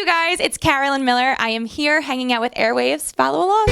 you guys, it's Carolyn Miller. I am here hanging out with Airwaves. Follow along.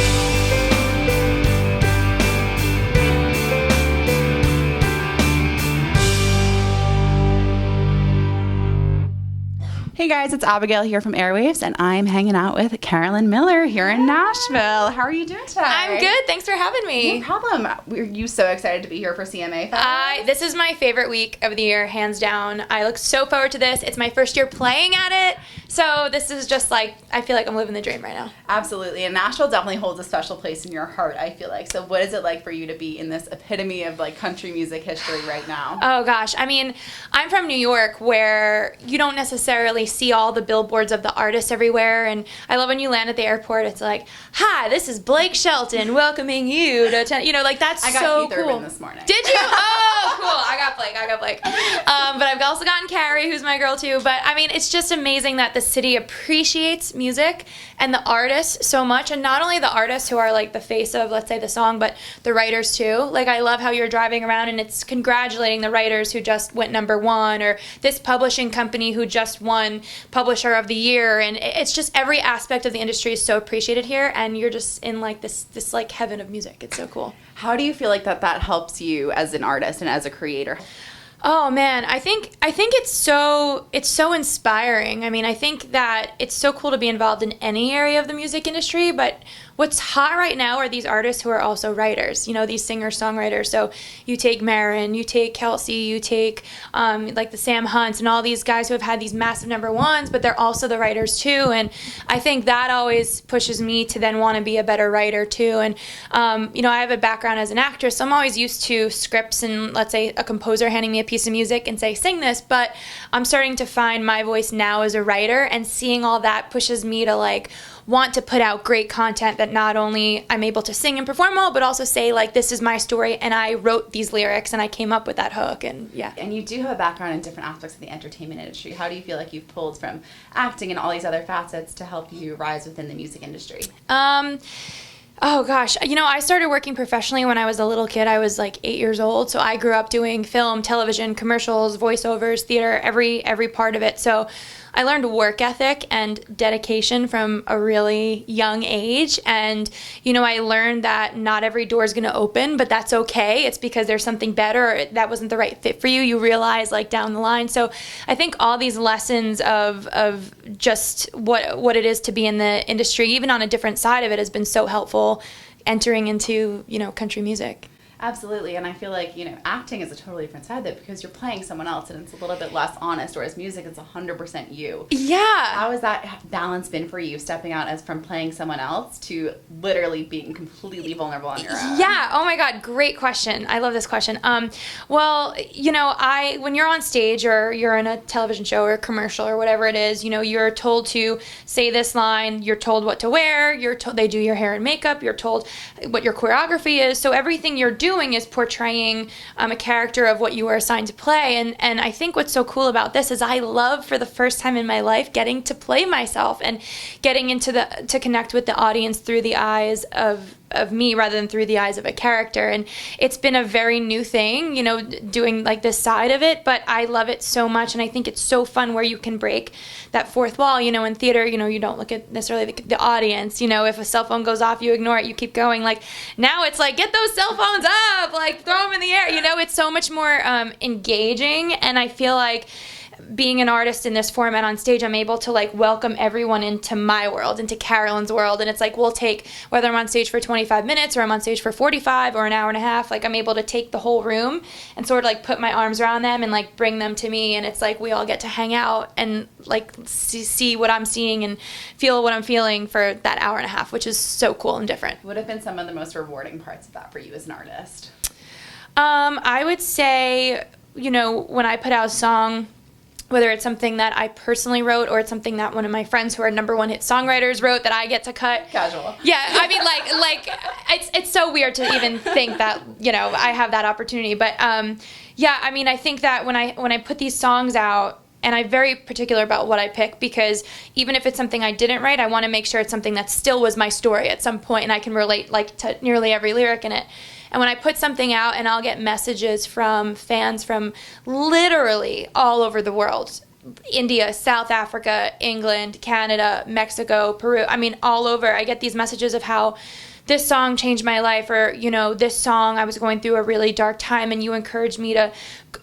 Hey guys, it's Abigail here from Airwaves, and I'm hanging out with Carolyn Miller here in Nashville. How are you doing today? I'm good. Thanks for having me. No problem. Were you so excited to be here for CMA Fest? This is my favorite week of the year, hands down. I look so forward to this. It's my first year playing at it, so this is just like, I feel like I'm living the dream right now. Absolutely, and Nashville definitely holds a special place in your heart, I feel like. So what is it like for you to be in this epitome of like country music history right now? Oh gosh, I mean, I'm from New York where you don't necessarily see all the billboards of the artists everywhere, and I love when you land at the airport, it's like, hi, this is Blake Shelton welcoming you to, like that's I got so Keith cool. Urban this morning. Did you? Oh, cool. I got Blake. But I've also gotten Carrie, who's my girl too. But I mean, it's just amazing that the city appreciates music and the artists so much, and not only the artists who are like the face of, let's say, the song, but the writers too. Like, I love how you're driving around and it's congratulating the writers who just went #1, or this publishing company who just won Publisher of the Year, and it's just every aspect of the industry is so appreciated here, and you're just in like this like heaven of music. It's so cool. How do you feel like that helps you as an artist and as a creator? Oh man, I think it's so inspiring. I mean, I think that it's so cool to be involved in any area of the music industry, but what's hot right now are these artists who are also writers, these singer-songwriters. So you take Marin, you take Kelsey, you take like the Sam Hunts and all these guys who have had these massive #1s, but they're also the writers too. And I think that always pushes me to then want to be a better writer too. And, I have a background as an actress, so I'm always used to scripts and, let's say, a composer handing me a piece of music and say, sing this, but I'm starting to find my voice now as a writer, and seeing all that pushes me to like want to put out great content that not only I'm able to sing and perform well, but also say like, this is my story and I wrote these lyrics and I came up with that hook. And yeah. And you do have a background in different aspects of the entertainment industry. How do you feel like you've pulled from acting and all these other facets to help you rise within the music industry? Oh gosh, I started working professionally when I was a little kid. I was like 8 years old, so I grew up doing film, television, commercials, voiceovers, theater, every part of it. So I learned work ethic and dedication from a really young age, and I learned that not every door is going to open, but that's okay. It's because there's something better, or that wasn't the right fit for you. You realize like down the line. So I think all these lessons of just what it is to be in the industry, even on a different side of it, has been so helpful entering into country music. Absolutely, and I feel like, acting is a totally different side of it because you're playing someone else and it's a little bit less honest, whereas music is 100% you. Yeah. How has that balance been for you, stepping out as from playing someone else to literally being completely vulnerable on your own? Yeah, oh my God, great question. I love this question. Well, when you're on stage or you're in a television show or a commercial or whatever it is, you're told to say this line, you're told what to wear, they do your hair and makeup, you're told what your choreography is, so everything you're doing is portraying a character of what you were assigned to play. And I think what's so cool about this is I love, for the first time in my life, getting to play myself and getting to connect with the audience through the eyes of me rather than through the eyes of a character. And it's been a very new thing, doing like this side of it, but I love it so much. And I think it's so fun where you can break that fourth wall. In theater, you don't look at necessarily the audience. If a cell phone goes off, you ignore it, you keep going. Like, now it's like, get those cell phones up, like throw them in the air. It's so much more engaging. And I feel like being an artist in this format on stage, I'm able to like welcome everyone into my world, into Carolyn's world. And it's like, we'll take, whether I'm on stage for 25 minutes or I'm on stage for 45 or an hour and a half, like I'm able to take the whole room and sort of like put my arms around them and like bring them to me. And it's like, we all get to hang out and like see what I'm seeing and feel what I'm feeling for that hour and a half, which is so cool and different. What have been some of the most rewarding parts of that for you as an artist? I would say, when I put out a song, whether it's something that I personally wrote or it's something that one of my friends who are #1 hit songwriters wrote that I get to cut. Casual. Yeah, I mean, like it's so weird to even think that, I have that opportunity. But yeah, I mean, I think that when I put these songs out, and I'm very particular about what I pick, because even if it's something I didn't write, I want to make sure it's something that still was my story at some point and I can relate like to nearly every lyric in it. And when I put something out and I'll get messages from fans from literally all over the world, India, South Africa, England, Canada, Mexico, Peru. I mean, all over. I get these messages of how this song changed my life, or, you know, this song, I was going through a really dark time and you encouraged me to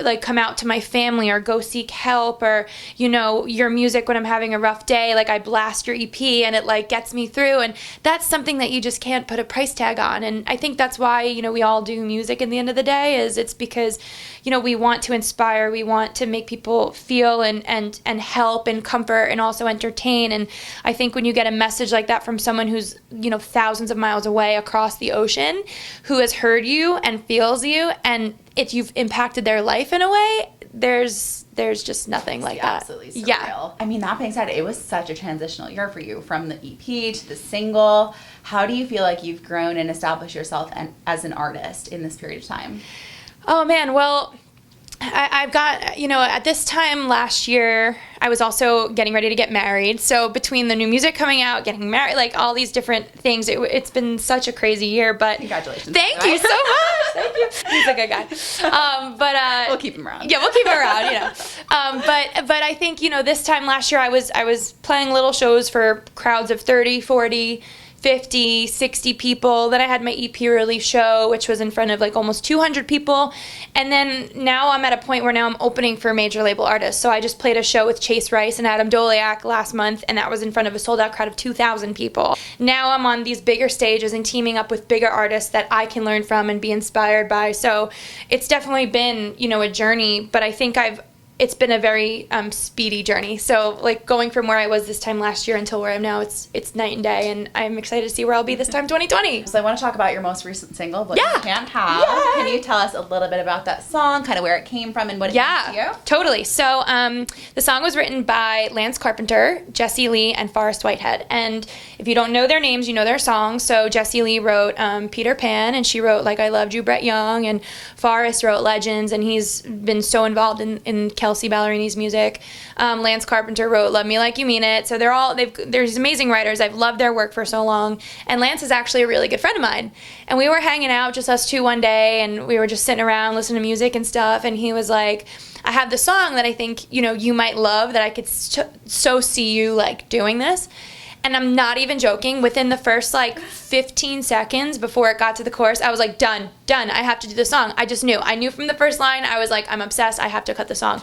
like come out to my family or go seek help, or, you know, your music when I'm having a rough day, like I blast your EP and it like gets me through. And that's something that you just can't put a price tag on. And I think that's why, you know, we all do music in the end of the day, is it's because, you know, we want to inspire, we want to make people feel and help and comfort and also entertain. And I think when you get a message like that from someone who's, you know, thousands of miles away across the ocean, who has heard you and feels you, and if you've impacted their life in a way, there's just nothing like that. Absolutely surreal. Yeah. I mean, that being said, it was such a transitional year for you, from the EP to the single. How do you feel like you've grown and established yourself as an artist in this period of time? Oh man, well, I've got, you know, at this time last year, I was also getting ready to get married. So between the new music coming out, getting married, like all these different things, it's been such a crazy year. But congratulations! Thank you so much. Thank you. He's a good guy. But we'll keep him around. Yeah, we'll keep him around. You know. But I think, you know, this time last year, I was playing little shows for crowds of 30, 40. 50, 60 people. Then I had my EP release show, which was in front of like almost 200 people. And then now I'm at a point where now I'm opening for major label artists. So I just played a show with Chase Rice and Adam Doliak last month, and that was in front of a sold out crowd of 2,000 people. Now I'm on these bigger stages and teaming up with bigger artists that I can learn from and be inspired by. So it's definitely been, you know, a journey, but I think it's been a very speedy journey. So like going from where I was this time last year until where I am now, it's night and day, and I'm excited to see where I'll be this time 2020. So I want to talk about your most recent single, What Yeah. You Can't Have. Yay. Can you tell us a little bit about that song, kind of where it came from and what it means to you? Totally. So the song was written by Lance Carpenter, Jesse Lee, and Forrest Whitehead. And if you don't know their names, you know their songs. So Jesse Lee wrote Peter Pan, and she wrote Like I Loved You, Brett Young, and Forrest wrote Legends, and he's been so involved in Kelsey Ballerini's music. Lance Carpenter wrote Love Me Like You Mean It. So they're these amazing writers. I've loved their work for so long. And Lance is actually a really good friend of mine. And we were hanging out, just us two one day, and we were just sitting around listening to music and stuff. And he was like, I have this song that I think, you know, you might love, that I could so see you like doing this. And I'm not even joking. Within the first like 15 seconds before it got to the chorus, I was like, done. I have to do the song. I just knew. I knew from the first line. I was like, I'm obsessed. I have to cut the song.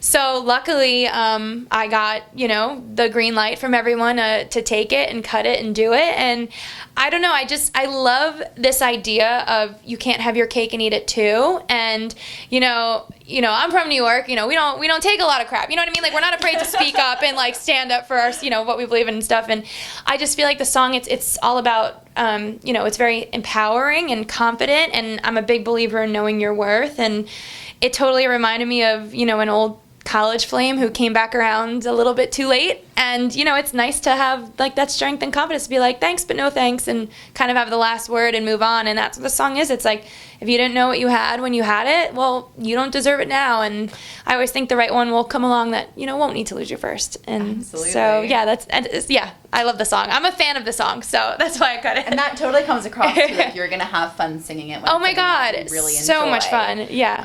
So luckily, I got, you know, the green light from everyone to take it and cut it and do it. And I don't know, I love this idea of you can't have your cake and eat it too. And, you know, I'm from New York, you know, we don't take a lot of crap. You know what I mean? Like, we're not afraid to speak up and like stand up for our, you know, what we believe in and stuff. And I just feel like the song, it's all about, you know, it's very empowering and confident. And I'm a big believer in knowing your worth. And it totally reminded me of, you know, an old college flame who came back around a little bit too late. And, you know, it's nice to have like that strength and confidence to be like, thanks, but no thanks, and kind of have the last word and move on. And that's what the song is. It's like, if you didn't know what you had when you had it, well, you don't deserve it now. And I always think the right one will come along that, you know, won't need to lose you first. And absolutely. So, yeah, I love the song. I'm a fan of the song, so that's why I cut it. And that totally comes across too, like you're going to have fun singing it. Oh my God, really so enjoy. much fun, yeah.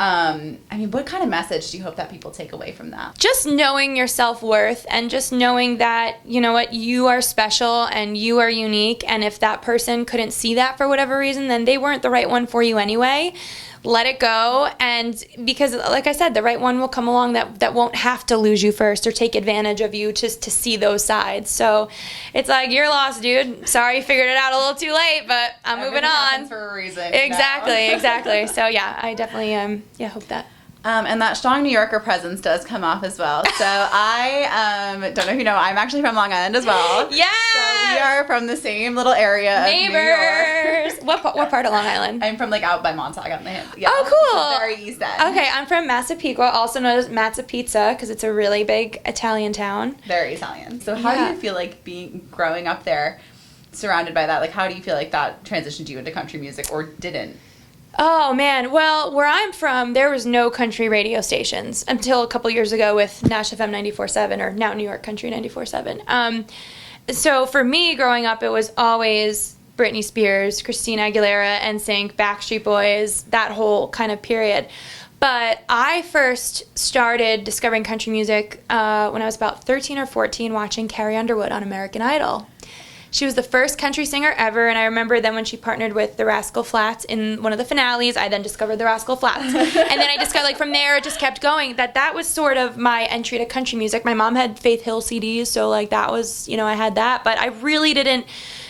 I mean, what kind of message do you hope that people take away from that? Just knowing your self-worth, and just knowing that, you know what, you are special and you are unique, and if that person couldn't see that for whatever reason, then they weren't the right one for you anyway. Let it go. And because, like I said, the right one will come along that won't have to lose you first or take advantage of you just to see those sides. So it's like, you're lost, dude. Sorry you figured it out a little too late, but I'm moving on. Happens for a reason. Exactly. So yeah, I definitely hope that. And that strong New Yorker presence does come off as well. So I don't know if you know, I'm actually from Long Island as well. Yeah. So we are from the same little area Neighbors. of New York. What part of Long Island? I'm from like out by Montauk on the hill. Yeah. Oh, cool. So very east end. Okay, I'm from Massapequa, also known as Mazza Pizza, because it's a really big Italian town. Very Italian. So how do you feel like growing up there, surrounded by that? Like, how do you feel like that transitioned you into country music, or didn't? Oh, man. Well, where I'm from, there was no country radio stations until a couple years ago with Nash FM 94.7, or now New York Country 94.7. So for me, growing up, it was always Britney Spears, Christina Aguilera, NSYNC, Backstreet Boys, that whole kind of period. But I first started discovering country music when I was about 13 or 14 watching Carrie Underwood on American Idol. She was the first country singer ever, and I remember then when she partnered with the Rascal Flatts in one of the finales, I then discovered the Rascal Flatts. And then I discovered, like, from there, it just kept going. That was sort of my entry to country music. My mom had Faith Hill CDs, so, like, that was, you know, I had that. But I really didn't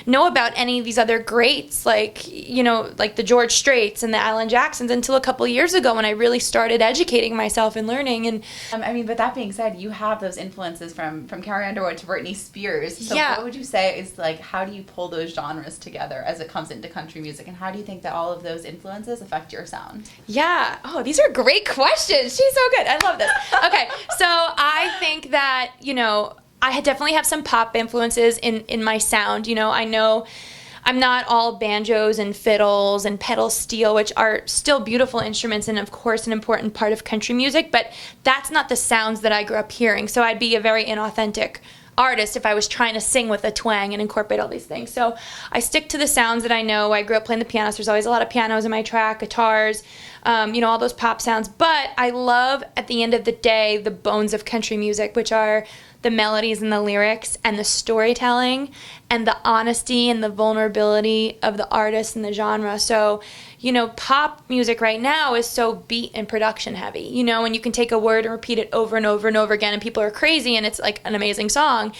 know about any of these other greats, like, you know, like the George Straits and the Alan Jacksons until a couple years ago when I really started educating myself and learning. And I mean, but that being said, you have those influences from Carrie Underwood to Britney Spears. So yeah. What would you say is, like, how do you pull those genres together as it comes into country music, and how do you think that all of those influences affect your sound? Yeah. Oh, these are great questions. She's so good. I love this. Okay. So I think that, you know, I definitely have some pop influences in my sound. You know I'm not all banjos and fiddles and pedal steel, which are still beautiful instruments and, of course, an important part of country music, but that's not the sounds that I grew up hearing. So I'd be a very inauthentic artist if I was trying to sing with a twang and incorporate all these things. So I stick to the sounds that I know. I grew up playing the piano, so there's always a lot of pianos in my track, guitars, you know, all those pop sounds. But I love, at the end of the day, the bones of country music, which are the melodies and the lyrics and the storytelling and the honesty and the vulnerability of the artist and the genre. So, you know, pop music right now is so beat and production heavy, you know, and you can take a word and repeat it over and over and over again and people are crazy and it's like an amazing song.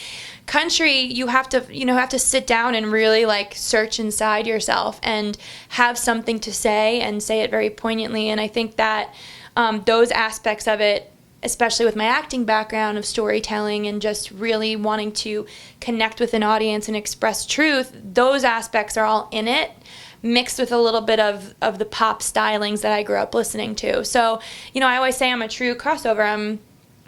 Country, you have to sit down and really, like, search inside yourself and have something to say and say it very poignantly. And I think that those aspects of it, especially with my acting background of storytelling and just really wanting to connect with an audience and express truth, those aspects are all in it, mixed with a little bit of the pop stylings that I grew up listening to. So, you know, I always say I'm a true crossover. I'm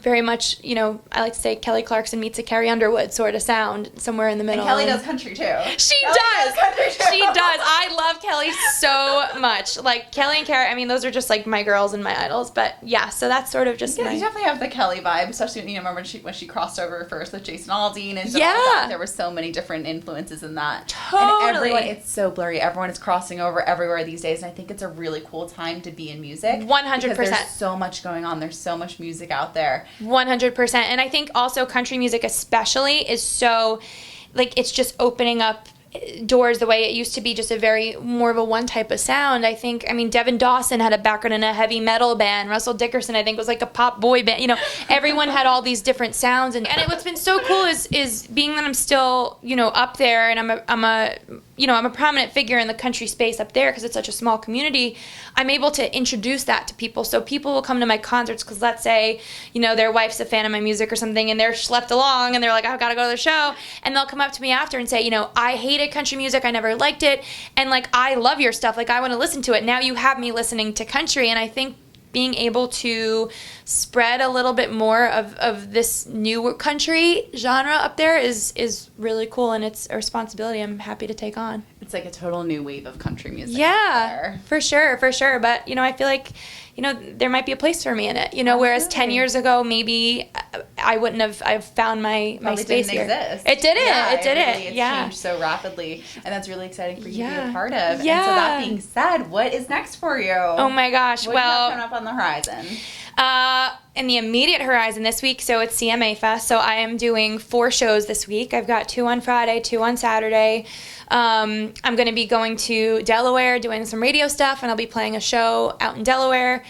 very much, you know, I like to say Kelly Clarkson meets a Carrie Underwood sort of sound, somewhere in the middle. And Kelly does country too. She Kelly does. Country too. She does. I love Kelly so much. Like, Kelly and Carrie, I mean, those are just like my girls and my idols. But yeah, so that's sort of just you definitely have the Kelly vibe, especially, you know, remember when she crossed over first with Jason Aldean and stuff like that. There were so many different influences in that. Totally. And everyone, it's so blurry. Everyone is crossing over everywhere these days, and I think it's a really cool time to be in music. 100%. Because there's so much going on. There's so much music out there. 100%. And I think also country music especially is so, like, it's just opening up doors the way it used to be just a very more of a one type of sound. I think, I mean, Devin Dawson had a background in a heavy metal band. Russell Dickerson, I think, was like a pop boy band. You know, everyone had all these different sounds. And what's been so cool is being that I'm still, you know, up there and I'm a prominent figure in the country space up there because it's such a small community. I'm able to introduce that to people. So people will come to my concerts because, let's say, you know, their wife's a fan of my music or something and they're schlepped along and they're like, I've got to go to the show. And they'll come up to me after and say, you know, I hated country music. I never liked it. And, like, I love your stuff. Like, I want to listen to it. Now you have me listening to country. And I think being able to spread a little bit more of this new country genre up there is really cool, and it's a responsibility I'm happy to take on. It's like a total new wave of country music. Yeah, for sure. But, you know, I feel like, you know, there might be a place for me in it, you know, whereas 10 years ago, maybe I wouldn't have, I've found my space here. Exist. It didn't. Yeah, it didn't. It's yeah. changed so rapidly, and that's really exciting for you to be a part of. Yeah. And so that being said, what is next for you? Oh my gosh. What do you have coming up on the horizon? In the immediate horizon this week, so it's CMA Fest, so I am doing 4 shows this week. I've got 2 on Friday, 2 on Saturday. I'm going to be going to Delaware, doing some radio stuff, and I'll be playing a show out in Delaware.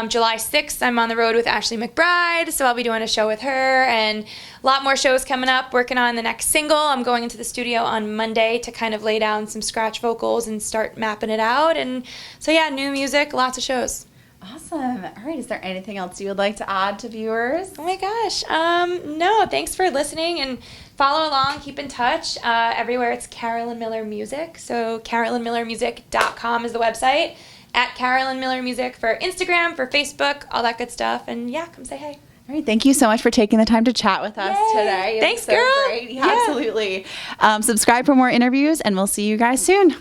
July 6th, I'm on the road with Ashley McBride, so I'll be doing a show with her, and a lot more shows coming up, working on the next single. I'm going into the studio on Monday to kind of lay down some scratch vocals and start mapping it out, and so yeah, new music, lots of shows. Awesome. All right. Is there anything else you would like to add to viewers? Oh my gosh. No, thanks for listening and follow along. Keep in touch. Everywhere it's Carolyn Miller Music. So carolynmillermusic.com is the website. At Carolyn Miller Music for Instagram, for Facebook, all that good stuff. And yeah, come say hey. All right, thank you so much for taking the time to chat with us today. Thanks, so girl. Great. Yeah, absolutely. Subscribe for more interviews, and we'll see you guys soon.